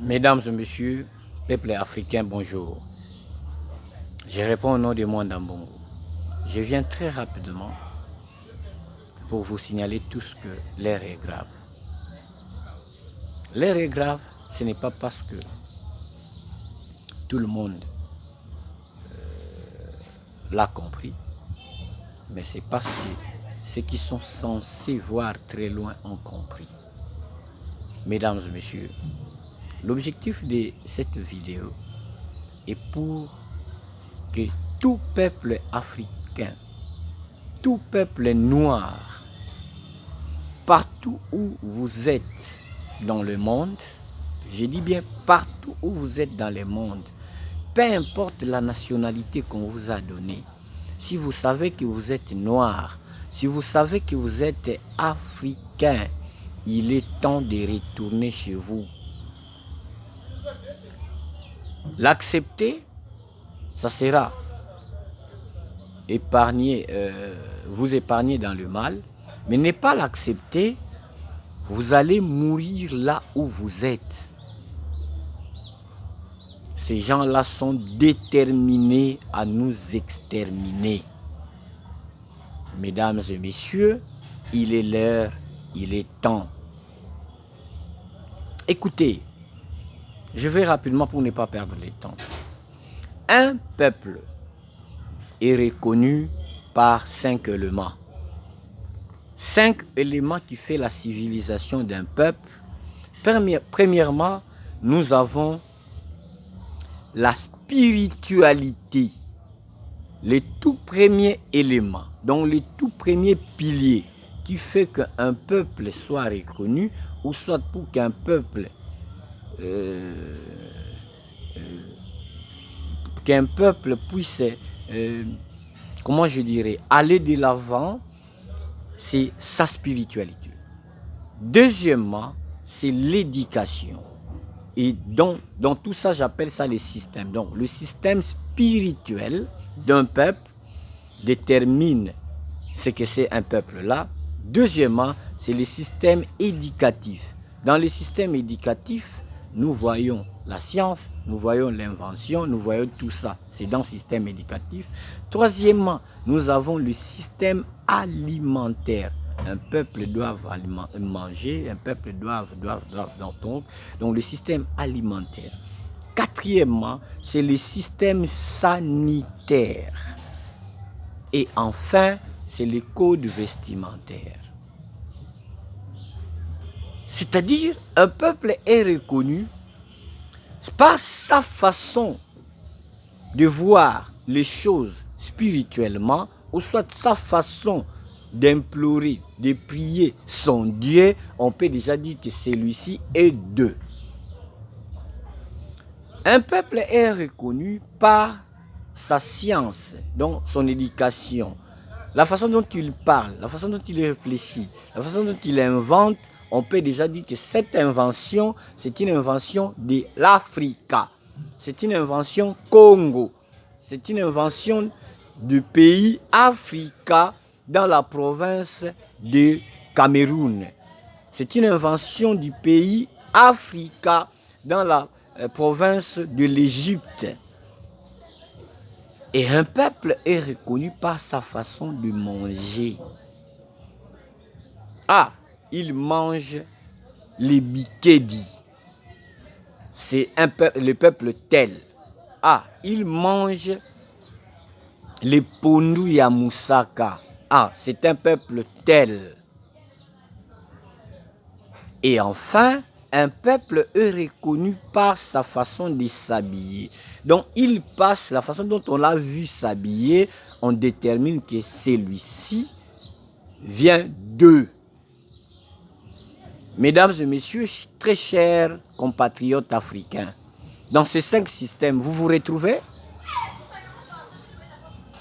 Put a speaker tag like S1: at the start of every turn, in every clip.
S1: Mesdames et messieurs, peuple africain, bonjour. Je réponds au nom de Mwandambongo. Je viens très rapidement pour vous signaler tous que l'heure est grave. L'heure est grave, ce n'est pas parce que tout le monde l'a compris, mais c'est parce que ceux qui sont censés voir très loin ont compris. Mesdames et messieurs, l'objectif de cette vidéo est pour que tout peuple africain, tout peuple noir, partout où vous êtes dans le monde, je dis bien partout où vous êtes dans le monde, peu importe la nationalité qu'on vous a donnée, si vous savez que vous êtes noir, si vous savez que vous êtes africain, il est temps de retourner chez vous. L'accepter, ça sera vous épargner dans le mal, mais ne pas l'accepter, vous allez mourir là où vous êtes. Ces gens-là sont déterminés à nous exterminer. Mesdames et messieurs, il est l'heure, il est temps. Écoutez, je vais rapidement pour ne pas perdre le temps. Un peuple est reconnu par 5 éléments. 5 éléments qui font la civilisation d'un peuple. Premièrement, nous avons la spiritualité. Le tout premier élément, donc le tout premier pilier qui fait qu'un peuple soit reconnu, ou soit pour qu'un peuple puisse, comment je dirais, aller de l'avant, c'est sa spiritualité. Deuxièmement, c'est l'éducation. Et dans tout ça, j'appelle ça les systèmes. Donc, le système spirituel d'un peuple détermine ce que c'est un peuple-là. Deuxièmement, c'est le système éducatif. Dans le système éducatif, nous voyons la science, nous voyons l'invention, nous voyons tout ça. C'est dans le système éducatif. Troisièmement, nous avons le système alimentaire. Un peuple doit manger, un peuple doit donc le système alimentaire. Quatrièmement, c'est le système sanitaire. Et enfin, c'est le code vestimentaire. C'est-à-dire, un peuple est reconnu par sa façon de voir les choses spirituellement, ou soit sa façon d'implorer, de prier son Dieu. On peut déjà dire que celui-ci est Dieu. Un peuple est reconnu par sa science, donc son éducation, la façon dont il parle, la façon dont il réfléchit, la façon dont il invente. On peut déjà dire que cette invention, c'est une invention de l'Afrique. C'est une invention Congo. C'est une invention du pays Africa dans la province de Cameroun. C'est une invention du pays Africa dans la province de l'Égypte. Et un peuple est reconnu par sa façon de manger. Ah, il mange les bikedi. C'est le peuple tel. Ah, il mange les pondu ya moussaka. Ah, c'est un peuple tel. Et enfin, un peuple est reconnu par sa façon de s'habiller. Donc, il passe, la façon dont on l'a vu s'habiller, on détermine que celui-ci vient d'eux. Mesdames et messieurs, très chers compatriotes africains, dans ces 5 systèmes, vous vous retrouvez?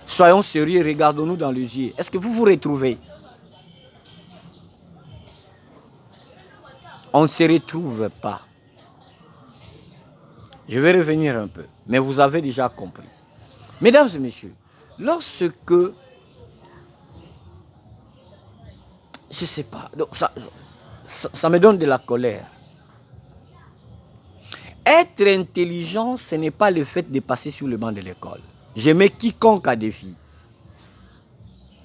S1: Soyons sérieux, regardons-nous dans les yeux. Est-ce que vous vous retrouvez? On ne se retrouve pas. Je vais revenir un peu, mais vous avez déjà compris. Mesdames et messieurs, lorsque, je ne sais pas, donc ça me donne de la colère. Être intelligent, ce n'est pas le fait de passer sur le banc de l'école. Je mets quiconque à défi.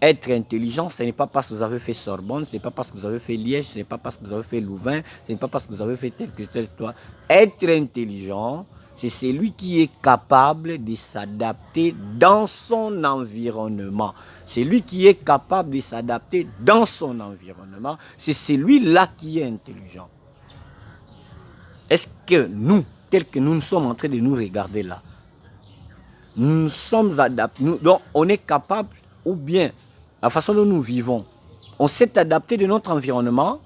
S1: Être intelligent, ce n'est pas parce que vous avez fait Sorbonne, ce n'est pas parce que vous avez fait Liège, ce n'est pas parce que vous avez fait Louvain, ce n'est pas parce que vous avez fait tel que tel toi. Être intelligent, c'est celui qui est capable de s'adapter dans son environnement. Celui qui est capable de s'adapter dans son environnement, c'est celui-là qui est intelligent. Est-ce que nous, tel que nous sommes en train de nous regarder là, nous sommes adaptés, donc on est capable, ou bien la façon dont nous vivons, on s'est adapté de notre environnement?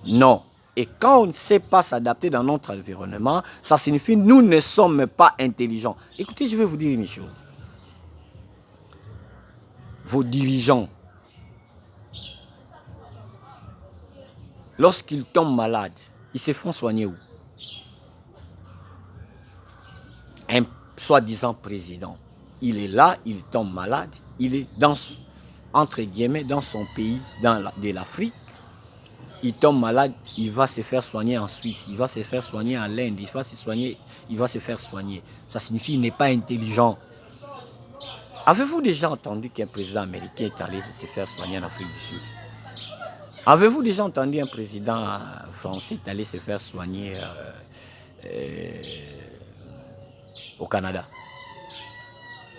S1: Non. Et quand on ne sait pas s'adapter dans notre environnement, ça signifie que nous ne sommes pas intelligents. Écoutez, je vais vous dire une chose. Vos dirigeants, lorsqu'ils tombent malades, ils se font soigner où? Un soi-disant président, il est là, il tombe malade, il est dans, entre guillemets, dans son pays, de l'Afrique. Il tombe malade, il va se faire soigner en Suisse, il va se faire soigner en Inde, il va se faire soigner. Ça signifie qu'il n'est pas intelligent. Avez-vous déjà entendu qu'un président américain est allé se faire soigner en Afrique du Sud? Avez-vous déjà entendu un président français est allé se faire soigner au Canada?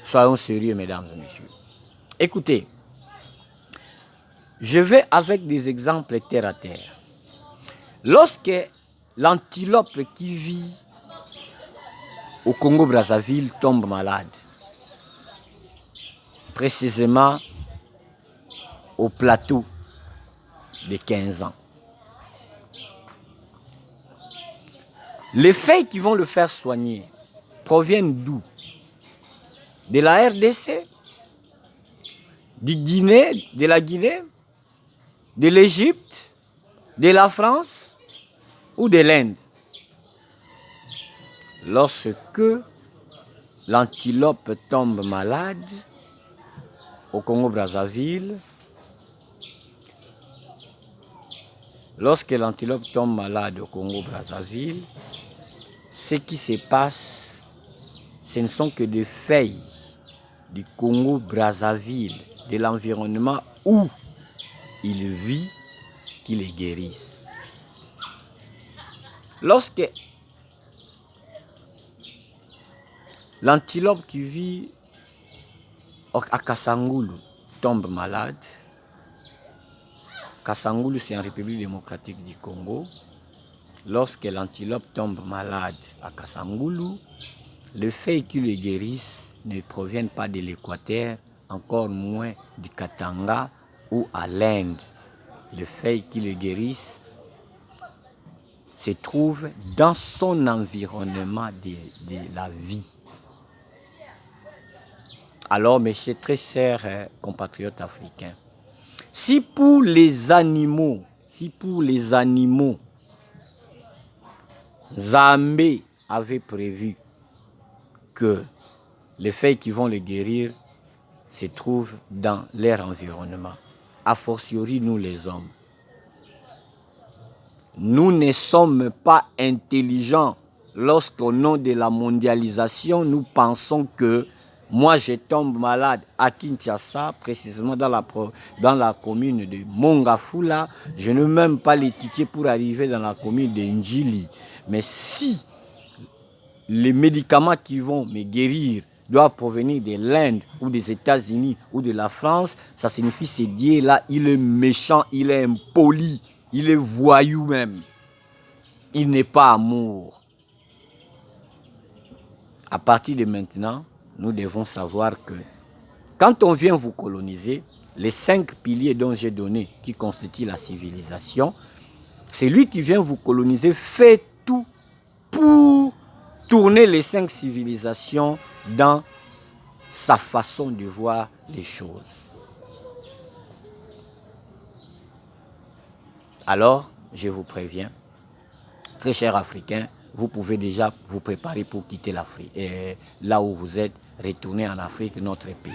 S1: Soyons sérieux, mesdames et messieurs. Écoutez, je vais avec des exemples terre à terre. Lorsque l'antilope qui vit au Congo-Brazzaville tombe malade, précisément au plateau de 15 ans, les feuilles qui vont le faire soigner proviennent d'où? De la RDC? De la Guinée? De l'Égypte? De la France? Ou de l'Inde? Lorsque l'antilope tombe malade au Congo-Brazzaville, ce qui se passe, ce ne sont que des feuilles du Congo-Brazzaville, de l'environnement où il vit, qui les guérissent. Lorsque l'antilope qui vit à Kassangoulou tombe malade, Kassangoulou c'est en République démocratique du Congo, lorsque l'antilope tombe malade à Kassangoulou, les feuilles qui le guérissent ne proviennent pas de l'Équateur, encore moins du Katanga ou à l'Inde. Les feuilles qui le guérissent se trouvent dans son environnement de la vie. Alors, mes très chers compatriotes africains, si pour les animaux, Zambé avait prévu que les feuilles qui vont le guérir se trouvent dans leur environnement, a fortiori nous les hommes. Nous ne sommes pas intelligents lorsqu'au nom de la mondialisation, nous pensons que moi je tombe malade à Kinshasa, précisément dans la commune de Mongafula, je n'ai même pas les tickets pour arriver dans la commune de Njili. Mais si les médicaments qui vont me guérir doivent provenir de l'Inde ou des États-Unis ou de la France, ça signifie que ce Dieu-là, il est méchant, il est impoli, il est voyou même. Il n'est pas amour. À partir de maintenant, nous devons savoir que quand on vient vous coloniser, les 5 piliers dont j'ai donné qui constituent la civilisation, c'est lui qui vient vous coloniser, fait tout pour tourner les 5 civilisations dans sa façon de voir les choses. Alors, je vous préviens, très chers Africains, vous pouvez déjà vous préparer pour quitter l'Afrique. Là où vous êtes, retourner en Afrique, notre pays.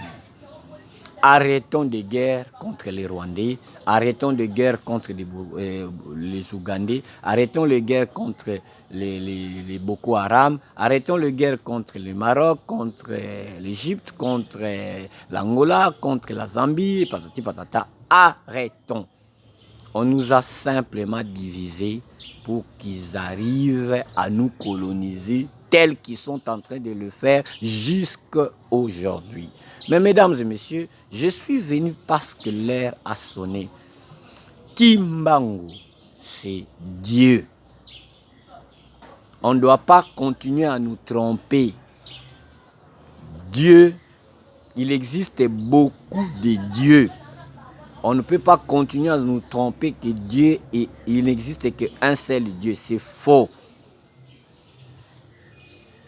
S1: Arrêtons de guerre contre les Rwandais, arrêtons de guerre contre les Ougandais, arrêtons les guerres contre les Boko Haram, arrêtons les guerres contre le Maroc, contre l'Égypte, contre l'Angola, contre la Zambie, patati patata. Arrêtons. On nous a simplement divisés pour qu'ils arrivent à nous coloniser tels qu'ils sont en train de le faire jusqu'à aujourd'hui. Mais mesdames et messieurs, je suis venu parce que l'heure a sonné. Kimbangu, c'est Dieu. On ne doit pas continuer à nous tromper. Dieu, il existe beaucoup de dieux. On ne peut pas continuer à nous tromper que Dieu, il n'existe qu'un seul Dieu. C'est faux.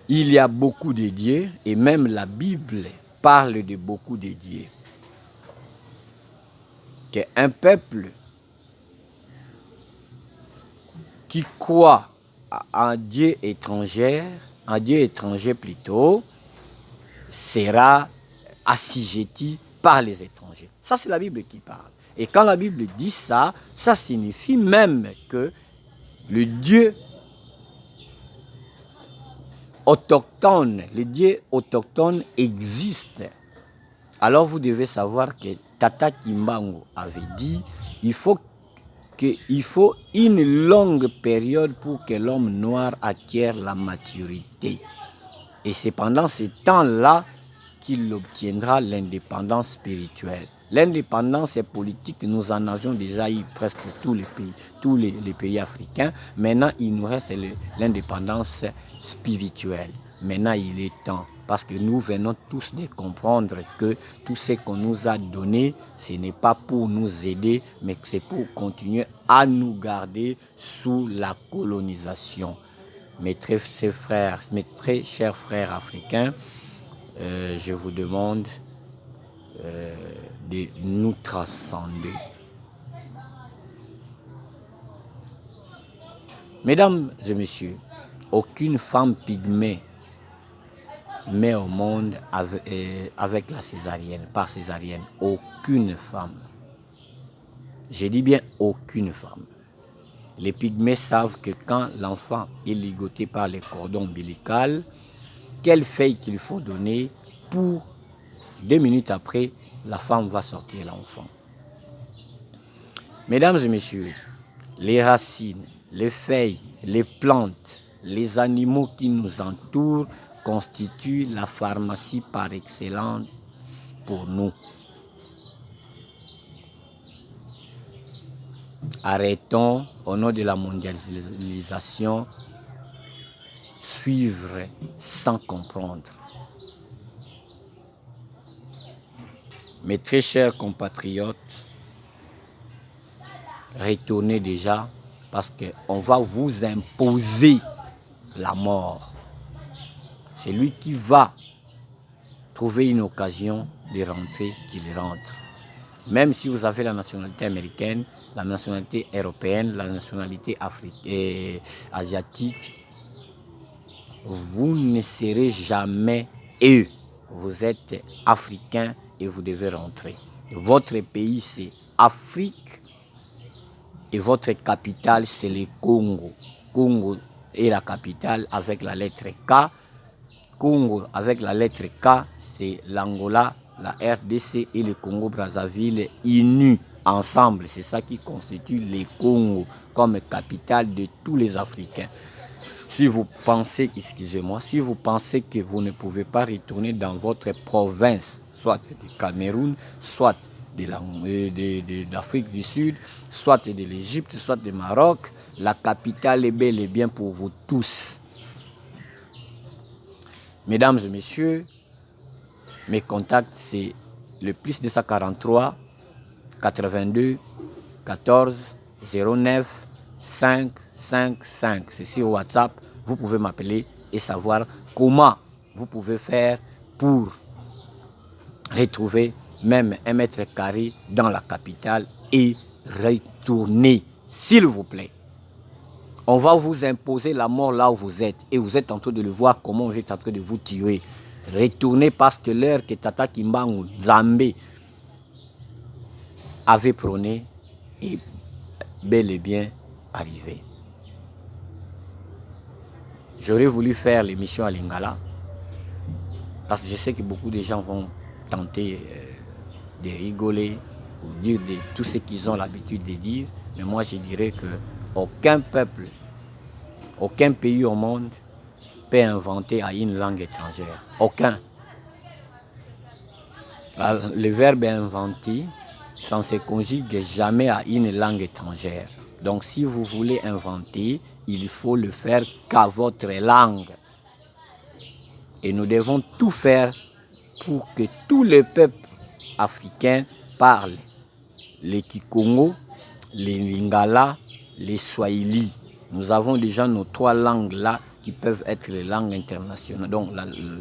S1: Il y a beaucoup de dieux et même la Bible parle de beaucoup de dieux. Qu'un peuple qui croit à un Dieu étranger plutôt, sera assujetti par les étrangers. Ça, c'est la Bible qui parle. Et quand la Bible dit ça, ça signifie même que le Dieu autochtone existe. Alors vous devez savoir que Tata Kimbangu avait dit qu'il faut une longue période pour que l'homme noir acquiert la maturité. Et c'est pendant ce temps-là qu'il obtiendra l'indépendance spirituelle. L'indépendance politique, nous en avions déjà eu presque tous les pays africains. Maintenant, il nous reste l'indépendance spirituelle. Maintenant, il est temps, parce que nous venons tous de comprendre que tout ce qu'on nous a donné, ce n'est pas pour nous aider, mais c'est pour continuer à nous garder sous la colonisation. Mes très chers frères africains, je vous demande de nous transcender. Mesdames et messieurs, aucune femme pygmée met au monde avec la césarienne, par césarienne. Aucune femme. Je dis bien aucune femme. Les pygmées savent que quand l'enfant est ligoté par les cordons ombilicaux, quelle feuille qu'il faut donner pour 2 minutes après, la femme va sortir l'enfant. Mesdames et messieurs, les racines, les feuilles, les plantes, les animaux qui nous entourent constituent la pharmacie par excellence pour nous. Arrêtons, au nom de la mondialisation, suivre sans comprendre. Mes très chers compatriotes, retournez déjà parce qu'on va vous imposer la mort. C'est lui qui va trouver une occasion de rentrer, qu'il rentre. Même si vous avez la nationalité américaine, la nationalité européenne, la nationalité asiatique, vous ne serez jamais eux. Vous êtes africain et vous devez rentrer. Votre pays, c'est Afrique et votre capitale, c'est le Congo. Congo est la capitale avec la lettre K. Congo avec la lettre K, c'est l'Angola, la RDC et le Congo-Brazzaville unis ensemble. C'est ça qui constitue le Congo comme capitale de tous les Africains. Si vous pensez, si vous pensez que vous ne pouvez pas retourner dans votre province, soit du Cameroun, soit de l'Afrique du Sud, soit de l'Égypte, soit du Maroc, la capitale est bel et bien pour vous tous. Mesdames et messieurs, mes contacts, c'est le +243 82 14 09 555. C'est sur WhatsApp. Vous pouvez m'appeler et savoir comment vous pouvez faire pour retrouver même 1 mètre carré dans la capitale et retourner, s'il vous plaît. On va vous imposer la mort là où vous êtes et vous êtes en train de le voir comment vous êtes en train de vous tuer. Retournez parce que l'heure que Tata Kimbangu Nzambe avait prôné est bel et bien arrivé. J'aurais voulu faire l'émission à Lingala, parce que je sais que beaucoup de gens vont tenter de rigoler ou dire tout ce qu'ils ont l'habitude de dire, mais moi je dirais que aucun peuple, aucun pays au monde peut inventer à une langue étrangère. Aucun. Le verbe inventer, ça ne se conjugue jamais à une langue étrangère. Donc si vous voulez inventer, il faut le faire qu'à votre langue. Et nous devons tout faire pour que tous les peuples africains parlent les Kikongo, les Lingala, les Swahili. Nous avons déjà nos 3 langues là qui peuvent être les langues internationales. Donc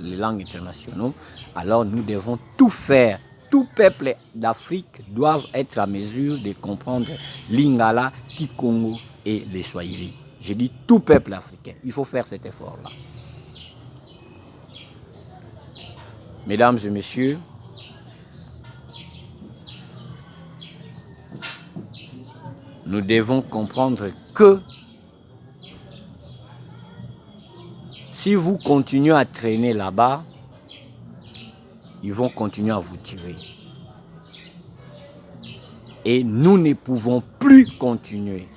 S1: les langues internationales. Alors nous devons tout faire. Tout peuple d'Afrique doit être à mesure de comprendre Lingala, Kikongo et les Swahili. Je dis tout peuple africain. Il faut faire cet effort-là. Mesdames et messieurs, nous devons comprendre que si vous continuez à traîner là-bas, ils vont continuer à vous tuer. Et nous ne pouvons plus continuer.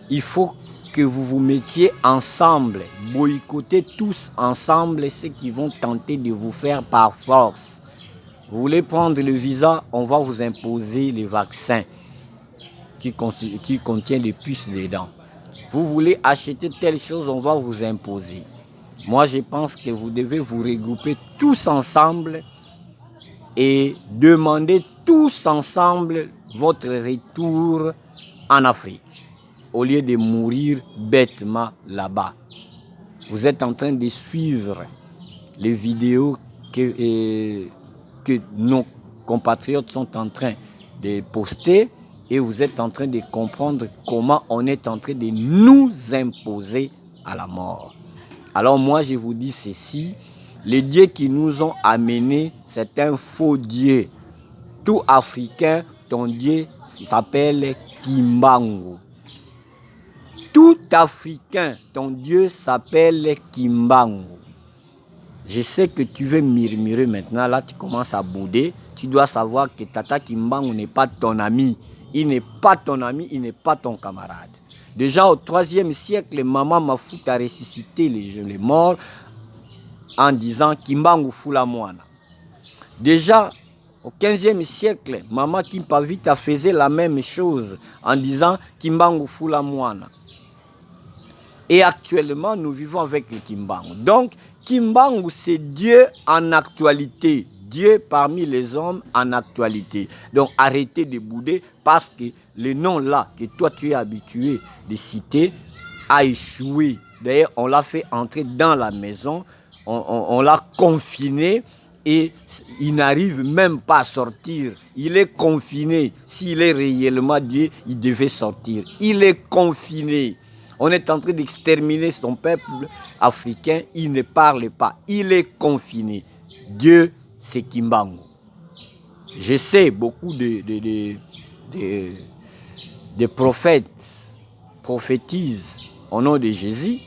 S1: Il faut que vous vous mettiez ensemble, boycottez tous ensemble ceux qui vont tenter de vous faire par force. Vous voulez prendre le visa, on va vous imposer les vaccins qui contiennent des puces dedans. Vous voulez acheter telle chose, on va vous imposer. Moi, je pense que vous devez vous regrouper tous ensemble et demander tous ensemble votre retour en Afrique, au lieu de mourir bêtement là-bas. Vous êtes en train de suivre les vidéos que nos compatriotes sont en train de poster et vous êtes en train de comprendre comment on est en train de nous imposer à la mort. Alors moi, je vous dis ceci, les dieux qui nous ont amenés, c'est un faux dieu. Tout Africain, ton dieu s'appelle Kimbangu. Tout Africain, ton dieu s'appelle Kimbangu. Je sais que tu veux murmurer maintenant, là tu commences à bouder. Tu dois savoir que Tata Kimbangu n'est pas ton ami. Il n'est pas ton ami, il n'est pas ton camarade. Déjà au 3e siècle, Maman Mafout a ressuscité les morts en disant Kimbangu Fula Mwana. Déjà au 15e siècle, Maman Kimpavita faisait la même chose en disant Kimbangu Fula Mwana. Et actuellement, nous vivons avec le Kimbangu. Donc, Kimbangu, c'est Dieu en actualité. Dieu parmi les hommes en actualité. Donc, arrêtez de bouder parce que le nom là que toi tu es habitué de citer a échoué. D'ailleurs, on l'a fait entrer dans la maison, on l'a confiné et il n'arrive même pas à sortir. Il est confiné. S'il est réellement Dieu, il devait sortir. Il est confiné. On est en train d'exterminer son peuple africain. Il ne parle pas. Il est confiné. Dieu, c'est Kimbangu. Je sais beaucoup de prophètes prophétisent au nom de Jésus.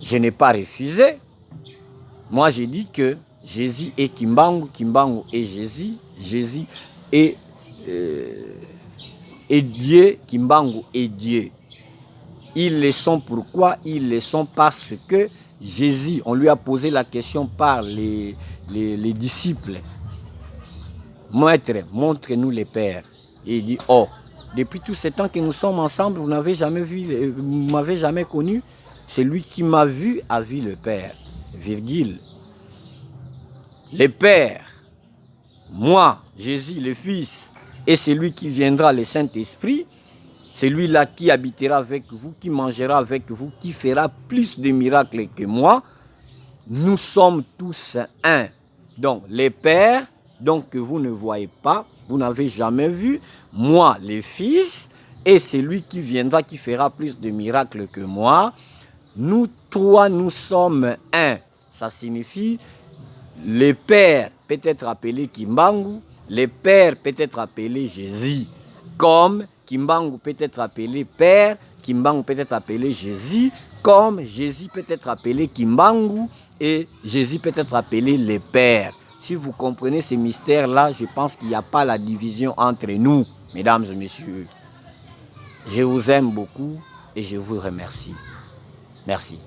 S1: Je n'ai pas refusé. Moi, j'ai dit que Jésus est Kimbangu, Kimbangu est Jésus, Jésus est Dieu, Kimbangu est Dieu. Ils le sont pourquoi? Ils le sont parce que Jésus, on lui a posé la question par les disciples. Maître, montre-nous les pères. Et il dit, oh, depuis tout ce temps que nous sommes ensemble, vous n'avez jamais vu, vous m'avez jamais connu. Celui qui m'a vu a vu le Père. Virgule. Le Père, moi, Jésus, le Fils, et celui qui viendra, le Saint-Esprit, celui-là qui habitera avec vous, qui mangera avec vous, qui fera plus de miracles que moi, nous sommes tous un. Donc, les pères, donc que vous ne voyez pas, vous n'avez jamais vu, moi, les fils, et celui qui viendra, qui fera plus de miracles que moi, nous trois, nous sommes un. Ça signifie, le père peut être appelé Kimbangu, Le Père peut être appelé Jésus, comme Kimbangu peut être appelé Père, Kimbangu peut être appelé Jésus, comme Jésus peut être appelé Kimbangu et Jésus peut être appelé le Père. Si vous comprenez ces mystères-là, je pense qu'il n'y a pas la division entre nous, mesdames et messieurs. Je vous aime beaucoup et je vous remercie. Merci.